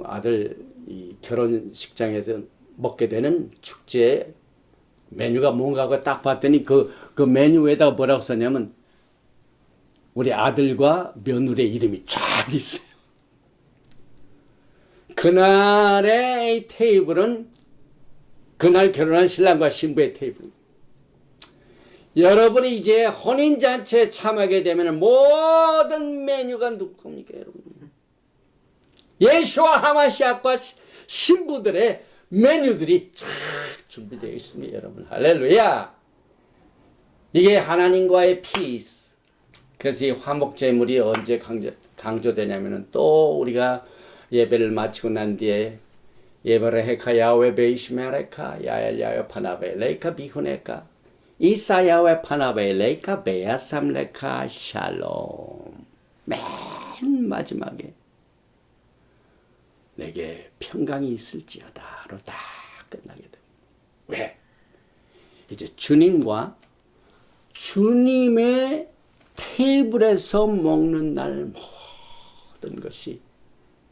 아들 이 결혼식장에서 먹게 되는 축제의 메뉴가 뭔가 하고 딱 봤더니 그 메뉴에다가 뭐라고 썼냐면 우리 아들과 며느리의 이름이 쫙 있어요. 그날의 테이블은 그날 결혼한 신랑과 신부의 테이블입니다. 여러분이 이제 혼인잔치에 참하게 되면 모든 메뉴가 누구 겁니까, 여러분? 예수와 하마시아과 신부들의 메뉴들이 쫙 준비되어 있습니다, 여러분. 할렐루야! 이게 하나님과의 피스. 그래서 이 화목제물이 언제 강조되냐면은 또 우리가 예배를 마치고 난 뒤에 예베레헤카 야외 베이시메레카 야엘야외 파나베 레이카 비후네카 이사야외 파나베 레이카 베야삼레카 샬롬. 맨 마지막에 내게 평강이 있을지어다로 다 끝나게 됩니다. 왜? 이제 주님과 주님의 테이블에서 먹는 날 모든 것이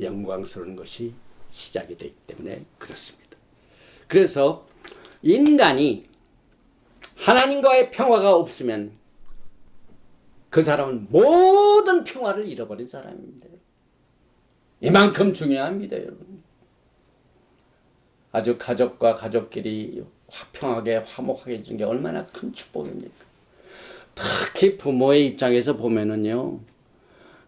영광스러운 것이 시작이 되기 때문에 그렇습니다. 그래서 인간이 하나님과의 평화가 없으면 그 사람은 모든 평화를 잃어버린 사람입니다. 이만큼 중요합니다, 여러분. 아주 가족과 가족끼리 화평하게 화목하게 지는 게 얼마나 큰 축복입니까? 특히 부모의 입장에서 보면은요,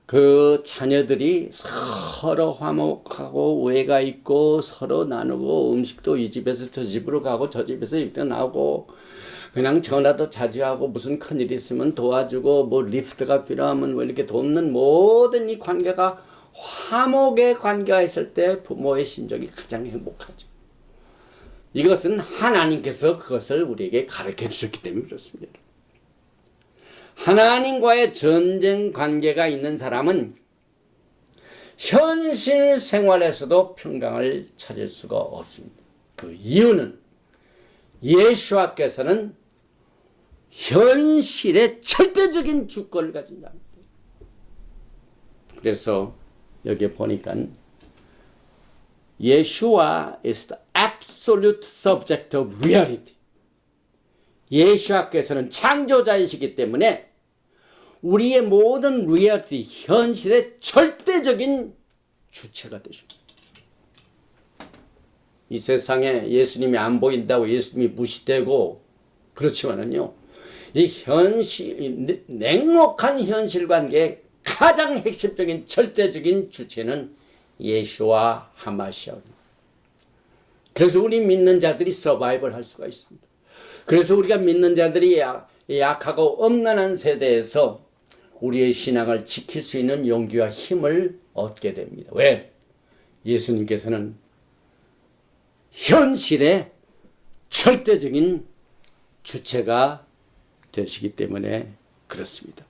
그 자녀들이 서로 화목하고 우애가 있고 서로 나누고 음식도 이 집에서 저 집으로 가고 저 집에서 이렇게 나오고 그냥 전화도 자주 하고 무슨 큰일 있으면 도와주고 뭐 리프트가 필요하면 뭐 이렇게 돕는 모든 이 관계가 화목의 관계가 있을 때 부모의 심정이 가장 행복하죠. 이것은 하나님께서 그것을 우리에게 가르쳐 주셨기 때문에 그렇습니다. 하나님과의 전쟁 관계가 있는 사람은 현실 생활에서도 평강을 찾을 수가 없습니다. 그 이유는 예수와께서는 현실의 절대적인 주권을 가진 자입니다. 그래서 여기 보니까 예수와 is the absolute subject of reality. 예수와께서는 창조자이시기 때문에 우리의 모든 리얼리티, 현실의 절대적인 주체가 되십니다. 이 세상에 예수님이 안 보인다고 예수님이 무시되고 그렇지만은요, 이 현실, 냉혹한 현실 관계의 가장 핵심적인 절대적인 주체는 예수와 하마시아입니다. 그래서 우리 믿는 자들이 서바이벌 할 수가 있습니다. 그래서 우리가 믿는 자들이 약하고 엄난한 세대에서 우리의 신앙을 지킬 수 있는 용기와 힘을 얻게 됩니다. 왜? 예수님께서는 현실의 절대적인 주체가 되시기 때문에 그렇습니다.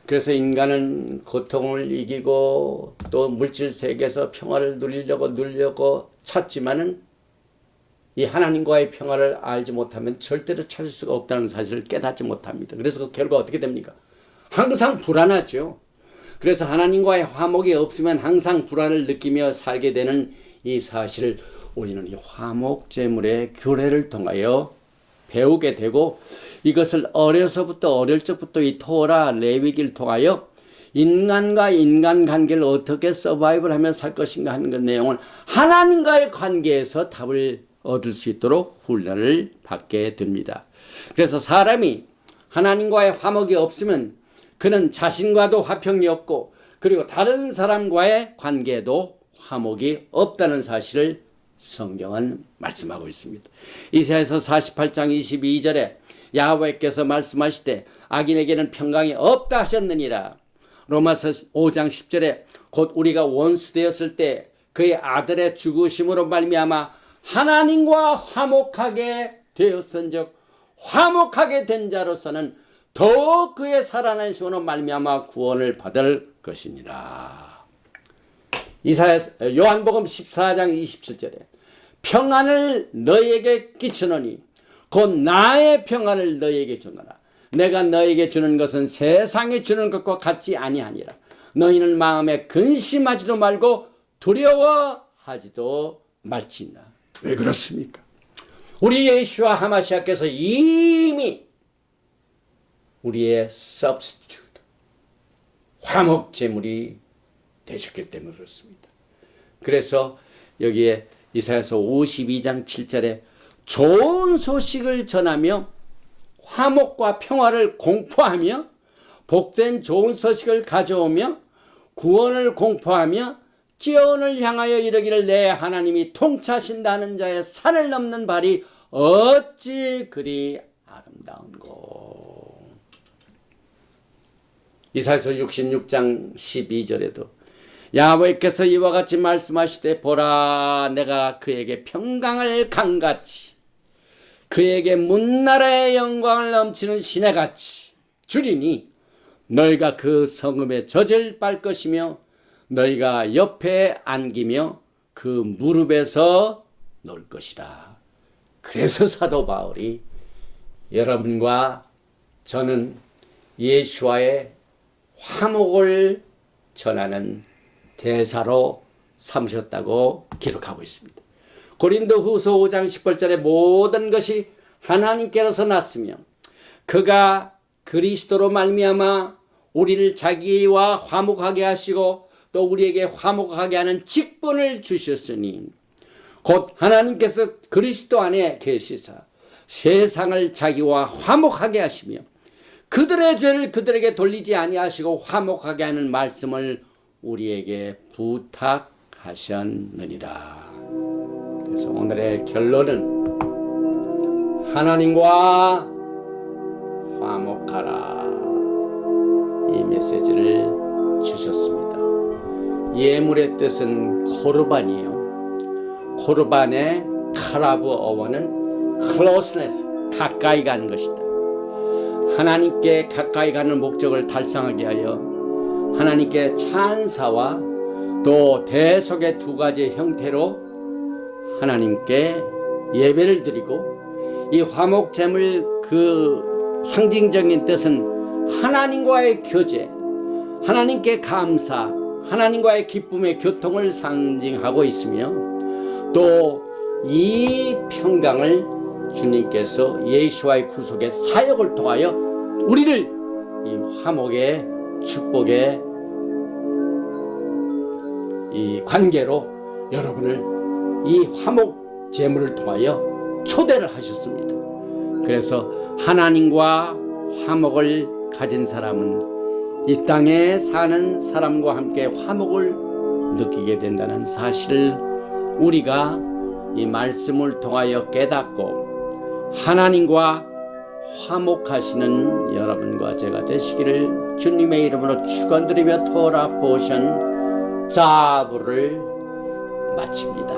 그래서 인간은 고통을 이기고 또 물질 세계에서 평화를 누리려고 찾지만은 이 하나님과의 평화를 알지 못하면 절대로 찾을 수가 없다는 사실을 깨닫지 못합니다. 그래서 그 결과 어떻게 됩니까? 항상 불안하죠. 그래서 하나님과의 화목이 없으면 항상 불안을 느끼며 살게 되는 이 사실을 우리는 이 화목제물의 규례를 통하여 배우게 되고 이것을 어릴 적부터 이 토라 레위기를 통하여 인간과 인간관계를 어떻게 서바이벌하며 살 것인가 하는 그 내용을 하나님과의 관계에서 답을 얻을 수 있도록 훈련을 받게 됩니다. 그래서 사람이 하나님과의 화목이 없으면 그는 자신과도 화평이 없고 그리고 다른 사람과의 관계도 화목이 없다는 사실을 성경은 말씀하고 있습니다. 이사야서 48장 22절에 야훼께서 말씀하시되 악인에게는 평강이 없다 하셨느니라. 로마서 5장 10절에 곧 우리가 원수되었을 때 그의 아들의 죽으심으로 말미암아 하나님과 화목하게 되었은즉 화목하게 된 자로서는 더욱 그의 살아난 손으로 말미암아 구원을 받을 것이니라. 요한복음 14장 27절에 평안을 너희에게 끼치노니 곧 나의 평안을 너희에게 주노라. 내가 너희에게 주는 것은 세상에 주는 것과 같지 아니하니라. 너희는 마음에 근심하지도 말고 두려워하지도 말지니라. 왜 그렇습니까? 우리 예수와 하마시아께서 이미 우리의 substitute, 화목 제물이 되셨기 때문에 그렇습니다. 그래서 여기에 이사야서 52장 7절에 좋은 소식을 전하며 화목과 평화를 공포하며 복된 좋은 소식을 가져오며 구원을 공포하며 지온을 향하여 이르기를 내 하나님이 통치하신다는 자의 산을 넘는 발이 어찌 그리 아름다운고. 이사야서 66장 12절에도 야훼께서 이와 같이 말씀하시되 보라 내가 그에게 평강을 강같이 그에게 문나라의 영광을 넘치는 시내같이 주리니 너희가 그 성읍에 젖을 빨 것이며 너희가 옆에 안기며 그 무릎에서 놀 것이라. 그래서 사도 바울이 여러분과 저는 예수와의 화목을 전하는 대사로 삼으셨다고 기록하고 있습니다. 고린도후서 5장 10절에 모든 것이 하나님께로서 났으며 그가 그리스도로 말미암아 우리를 자기와 화목하게 하시고 또 우리에게 화목하게 하는 직분을 주셨으니 곧 하나님께서 그리스도 안에 계시사 세상을 자기와 화목하게 하시며 그들의 죄를 그들에게 돌리지 아니하시고 화목하게 하는 말씀을 우리에게 부탁하셨느니라. 그래서 오늘의 결론은 하나님과 화목하라. 이 메시지를 주셨습니다. 예물의 뜻은 코르반이에요. 코르반의 카라브 어원은 closeness, 가까이 가는 것이다. 하나님께 가까이 가는 목적을 달성하게 하여 하나님께 찬사와 또 대속의 두 가지 형태로 하나님께 예배를 드리고 이 화목제물 그 상징적인 뜻은 하나님과의 교제, 하나님께 감사, 하나님과의 기쁨의 교통을 상징하고 있으며 또 이 평강을 주님께서 예수와의 구속의 사역을 통하여 우리를 이 화목의 축복의 이 관계로 여러분을 이 화목 제물을 통하여 초대를 하셨습니다. 그래서 하나님과 화목을 가진 사람은 이 땅에 사는 사람과 함께 화목을 느끼게 된다는 사실을 우리가 이 말씀을 통하여 깨닫고 하나님과 화목하시는 여러분과 제가 되시기를 주님의 이름으로 축원드리며 토라 포션 자부를 마칩니다.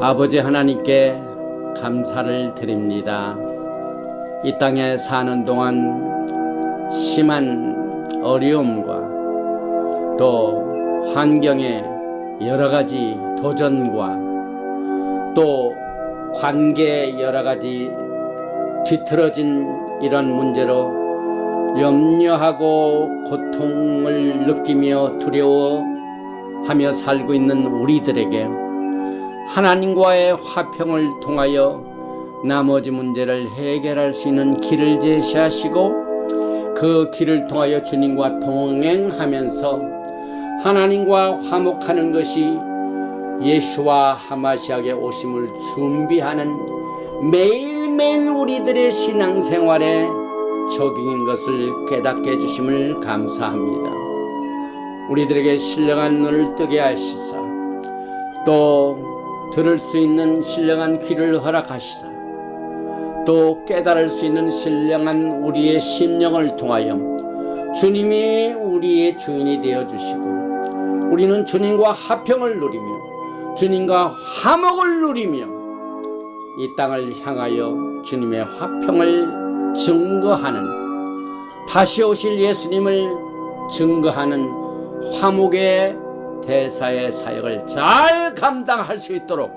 아버지 하나님께 감사를 드립니다. 이 땅에 사는 동안 심한 어려움과 또 환경의 여러 가지 도전과 또 관계의 여러 가지 뒤틀어진 이런 문제로 염려하고 고통을 느끼며 두려워하며 살고 있는 우리들에게 하나님과의 화평을 통하여 나머지 문제를 해결할 수 있는 길을 제시하시고 그 길을 통하여 주님과 동행하면서 하나님과 화목하는 것이 예수와 하마시아의 오심을 준비하는 매일매일 우리들의 신앙생활에 적용인 것을 깨닫게 해주심을 감사합니다. 우리들에게 신령한 눈을 뜨게 하시사 또 들을 수 있는 신령한 귀를 허락하시사 또 깨달을 수 있는 신령한 우리의 심령을 통하여 주님이 우리의 주인이 되어주시고 우리는 주님과 화평을 누리며 주님과 화목을 누리며 이 땅을 향하여 주님의 화평을 증거하는 다시 오실 예수님을 증거하는 화목의 대사의 사역을 잘 감당할 수 있도록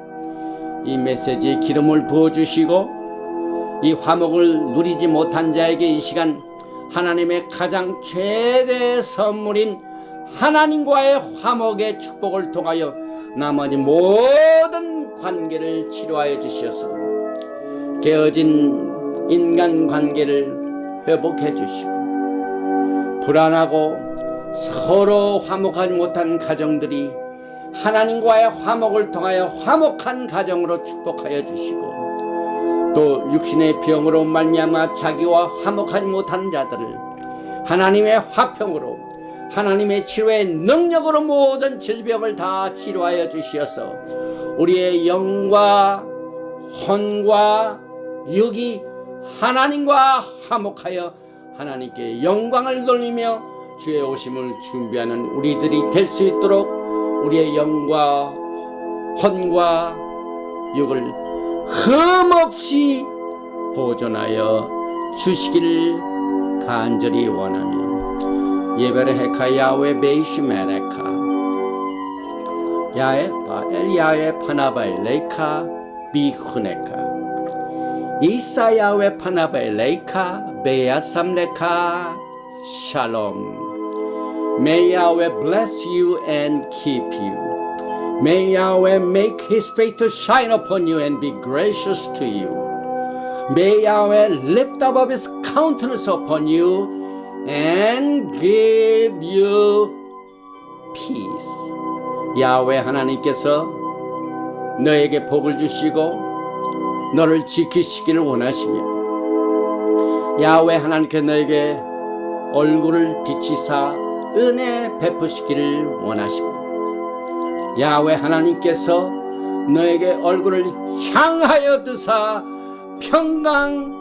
이 메시지에 기름을 부어주시고 이 화목을 누리지 못한 자에게 이 시간 하나님의 가장 최대의 선물인 하나님과의 화목의 축복을 통하여 나머지 모든 관계를 치료하여 주시어서 깨어진 인간관계를 회복해 주시고 불안하고 서로 화목하지 못한 가정들이 하나님과의 화목을 통하여 화목한 가정으로 축복하여 주시고 또 육신의 병으로 말미암아 자기와 화목하지 못한 자들을 하나님의 화평으로 하나님의 치료의 능력으로 모든 질병을 다 치료하여 주시어서 우리의 영과 혼과 육이 하나님과 화목하여 하나님께 영광을 돌리며 주의 오심을 준비하는 우리들이 될 수 있도록 우리의 영과 혼과 육을 흠없이 보존하여 주시기를 간절히 원하며 예베레헤카 야외 베이시메레카 야에 바엘야에 파나바엘레이카 비후네카 이사야웨 파나바엘레이카 베야삼레카 샬롬. May Yahweh bless you and keep you. May Yahweh make His face to shine upon you and be gracious to you. May Yahweh lift up His countenance upon you and give you peace. 야훼 하나님께서 너에게 복을 주시고 너를 지키시기를 원하시며 야훼 하나님께서 너에게 얼굴을 비치사 은혜 베푸시기를 원하십니다. 야훼 하나님께서 너에게 얼굴을 향하여 드사 평강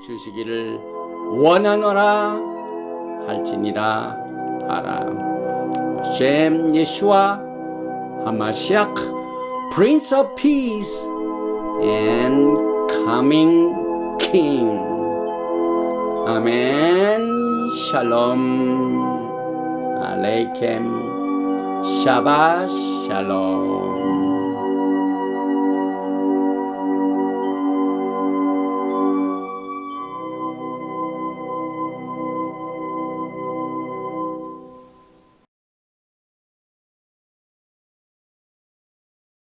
주시기를 원하노라 할지니라 하라. 젬 예수와 하마시악 Prince of Peace and Coming King. 아멘. 샬롬 알레이켐 샤바 샬롬.